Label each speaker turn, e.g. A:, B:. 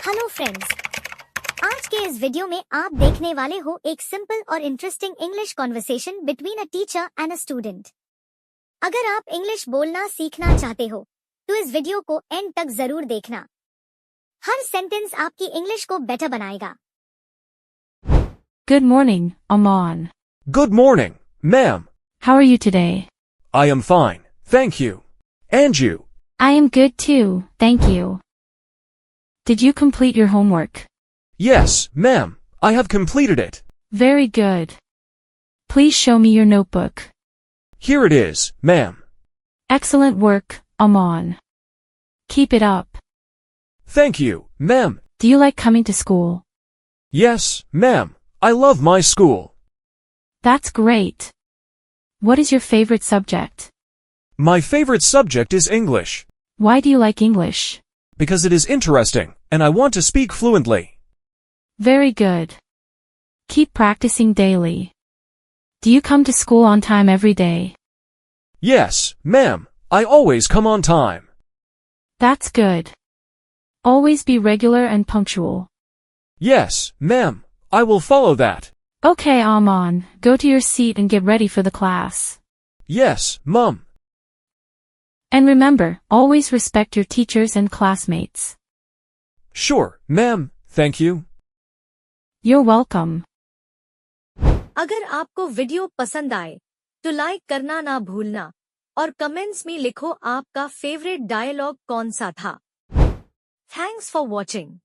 A: Hello friends, आज के इस वीडियो में आप देखने वाले हो एक सिंपल और interesting English conversation between a teacher and a student. अगर आप इंग्लिश बोलना सीखना चाहते हो तो इस वीडियो को एंड तक जरूर देखना। हर सेंटेंस आपकी इंग्लिश को बेटर बनाएगा।
B: Good morning, Aman.
C: Good morning, ma'am.
B: How are you today?
C: I am fine, thank you. And you?
B: I am good too, thank you. Did you complete your homework?
C: Yes, ma'am, I have completed it.
B: Very good. Please show me your notebook.
C: Here it is, ma'am.
B: Excellent work, Aman. Keep it up.
C: Thank you, ma'am.
B: Do you like coming to school?
C: Yes, ma'am, I love my school.
B: That's great. What is your favorite subject?
C: My favorite subject is English,
B: Why do you like English?
C: because it is interesting, and I want to speak fluently.
B: Very good. Keep practicing daily. Do you come to school on time every day?
C: Yes, ma'am, I always come on time.
B: That's good. Always be regular and punctual.
C: Yes, ma'am, I will follow that.
B: Okay, Aman, go to your seat and get ready for the class.
C: Yes, mum.
B: And remember, always respect your teachers and classmates.
C: Sure, ma'am, thank you.
B: You're welcome.
A: अगर आपको video पसंद आए तो like करना ना भूलना और comments में लिखो आपका फेवरेट डायलॉग कौन सा था। Thanks for watching.